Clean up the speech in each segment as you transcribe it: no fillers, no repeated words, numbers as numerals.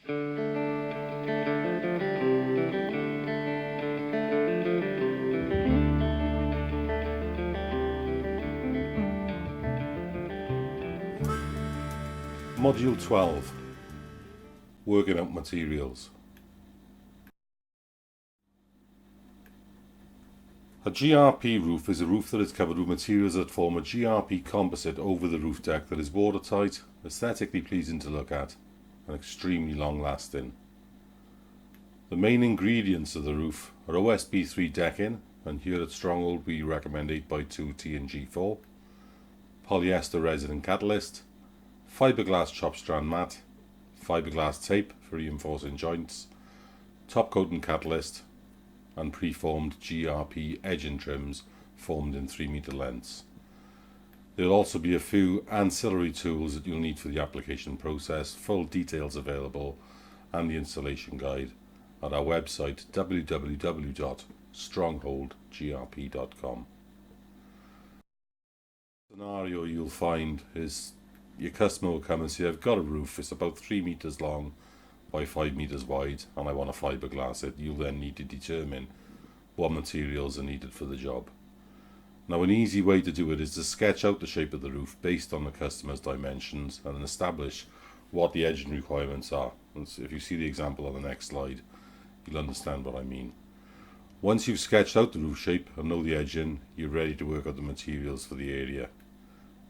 Module 12, Working out materials. A GRP roof is a roof that is covered with materials that form a GRP composite over the roof deck that is watertight, aesthetically pleasing to look at, and extremely long lasting. The main ingredients of the roof are OSB3 decking, and here at Stronghold we recommend 8x2 T&G4, polyester resin and catalyst, fiberglass chop strand mat, fiberglass tape for reinforcing joints, top coat and catalyst, and preformed GRP edging trims formed in 3 meter lengths. There will also be a few ancillary tools that you'll need for the application process, full details available, and the installation guide at our website www.strongholdgrp.com. The scenario you'll find is your customer will come and say, I've got a roof, it's about 3 meters long by 5 meters wide, and I want to fiberglass it. You'll then need to determine what materials are needed for the job. Now, an easy way to do it is to sketch out the shape of the roof based on the customer's dimensions and then establish what the edging requirements are. And so if you see the example on the next slide, you'll understand what I mean. Once you've sketched out the roof shape and know the edging, you're ready to work out the materials for the area.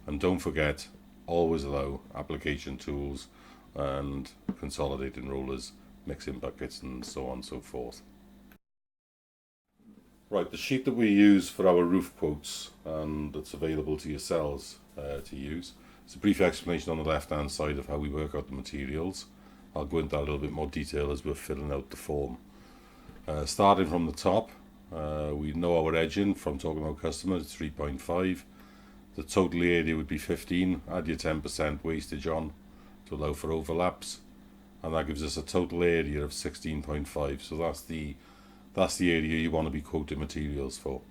And don't forget, always allow application tools and consolidating rollers, mixing buckets, and so on and so forth. Right, the sheet that we use for our roof quotes and that's available to yourselves to use. It's a brief explanation on the left hand side of how we work out the materials. I'll go into that a little bit more detail as we're filling out the form. Starting from the top, we know our edging from talking about customers, 3.5. The total area would be 15, add your 10% wastage on to allow for overlaps, and that gives us a total area of 16.5. So that's the area you want to be quoting materials for.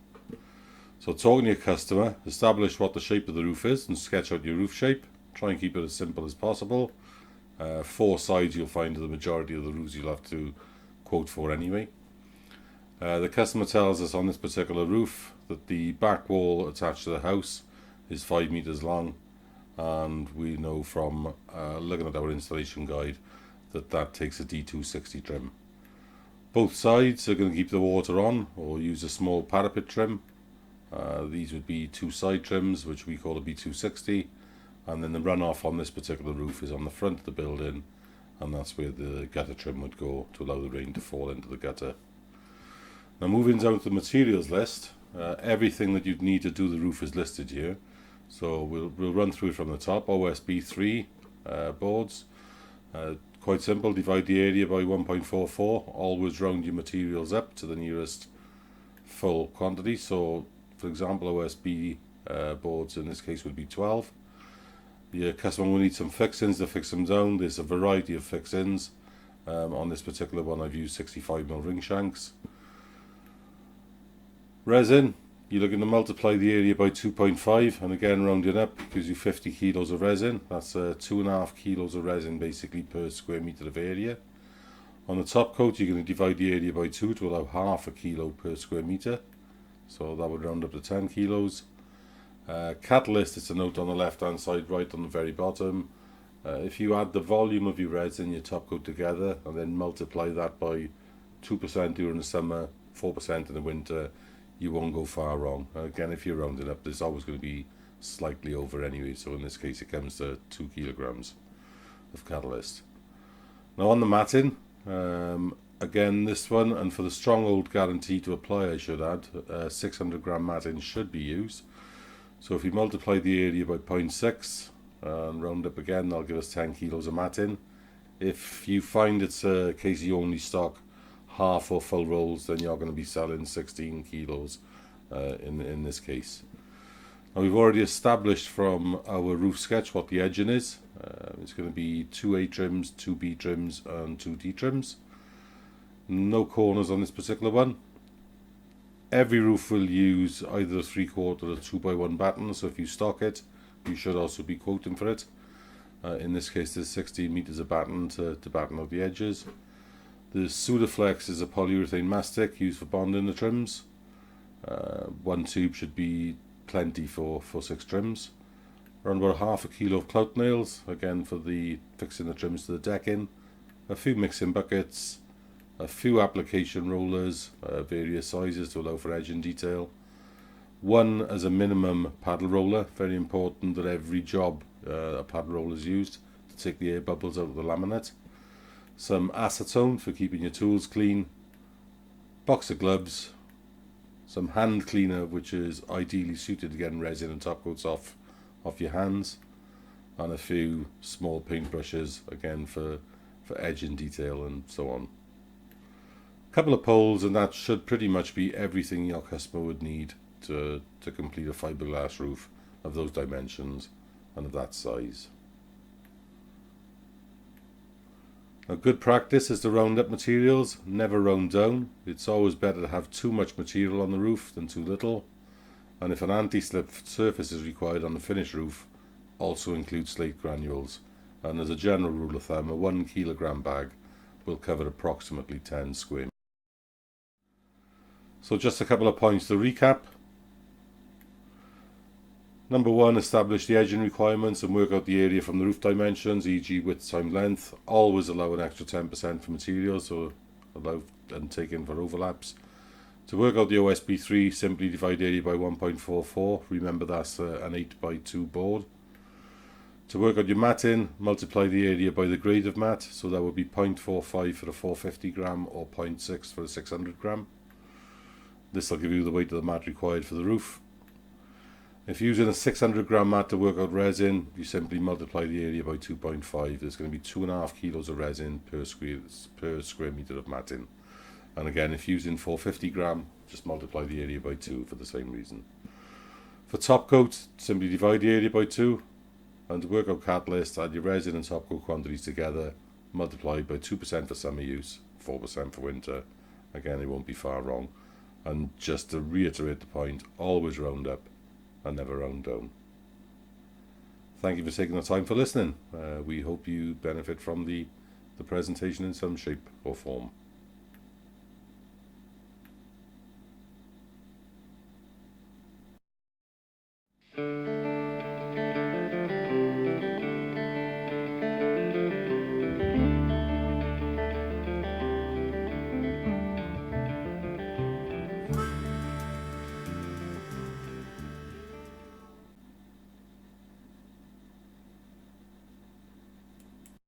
So talking to your customer, establish what the shape of the roof is and sketch out your roof shape. Try and keep it as simple as possible. 4 sides you'll find are the majority of the roofs you'll have to quote for anyway. The customer tells us on this particular roof that the back wall attached to the house is 5 meters long, and we know from looking at our installation guide that that takes a D260 trim. Both sides are going to keep the water on or use a small parapet trim. These would be 2 side trims, which we call a B260, and then the runoff on this particular roof is on the front of the building, and that's where the gutter trim would go to allow the rain to fall into the gutter. Now, moving down to the materials list, everything that you'd need to do the roof is listed here. So we'll run through it from the top. OSB3 boards, quite simple, divide the area by 1.44, always round your materials up to the nearest full quantity. So for example, OSB boards in this case would be 12. Your customer will need some fixings to fix them down. There's a variety of fixings. On this particular one I've used 65mm ring shanks. Resin, you're looking to multiply the area by 2.5, and again rounding up gives you 50 kilos of resin. That's 2.5 kilos of resin basically per square meter of area. On the top coat you're going to divide the area by 2 to allow half a kilo per square meter, so that would round up to 10 kilos. Catalyst, it's a note on the left hand side right on the very bottom. If you add the volume of your resin and your top coat together and then multiply that by 2% during the summer, 4% in the winter, you won't go far wrong. Again, if you're rounding up, there's always going to be slightly over anyway, so in this case it comes to 2 kilograms of catalyst. Now on the matting, again this one, and for the Stronghold guarantee to apply I should add, 600 gram matting should be used. So if you multiply the area by 0.6 and round up again, that'll give us 10 kilos of matting. If you find it's a case you only stock half or full rolls, then you're going to be selling 16 kilos in this case. Now we've already established from our roof sketch what the edging is. It's going to be 2 A trims, 2 B trims and 2 D trims. No corners on this particular one. Every roof will use either a 3/4 or 2x1 batten, so if you stock it you should also be quoting for it. In this case, there's 16 meters of batten to batten out the edges. The Sudaflex is a polyurethane mastic used for bonding the trims. One tube should be plenty for 6 trims. Around about half a kilo of clout nails, again for the fixing the trims to the decking. A few mixing buckets, a few application rollers, various sizes to allow for edging detail. One as a minimum paddle roller, very important that every job a paddle roller is used to take the air bubbles out of the laminate. Some acetone for keeping your tools clean. Box of gloves. Some hand cleaner, which is ideally suited to getting resin and top coats off your hands. And a few small paint brushes, again for edging detail and so on. A couple of poles, and that should pretty much be everything your customer would need to complete a fiberglass roof of those dimensions and of that size. A good practice is to round up materials, never round down. It's always better to have too much material on the roof than too little. And if an anti-slip surface is required on the finished roof, also include slate granules. And as a general rule of thumb, a 1 kilogram bag will cover approximately 10 square meters. So just a couple of points to recap. Number 1, establish the edging requirements and work out the area from the roof dimensions, e.g. width times length. Always allow an extra 10% for materials, so allow and take in for overlaps. To work out the OSB3, simply divide area by 1.44. Remember that's an 8x2 board. To work out your matting, multiply the area by the grade of mat, so that would be 0.45 for a 450 gram or 0.6 for a 600 gram. This will give you the weight of the mat required for the roof. If you're using a 600 gram mat to work out resin, you simply multiply the area by 2.5. There's going to be 2.5 kilos of resin per square meter of matting. And again, if using 450 gram, just multiply the area by 2 for the same reason. For top coat, simply divide the area by 2. And to work out catalyst, add your resin and top coat quantities together, multiply by 2% for summer use, 4% for winter. Again, it won't be far wrong. And just to reiterate the point, always round up and never round down. Thank you for taking the time for listening. We hope you benefit from the presentation in some shape or form.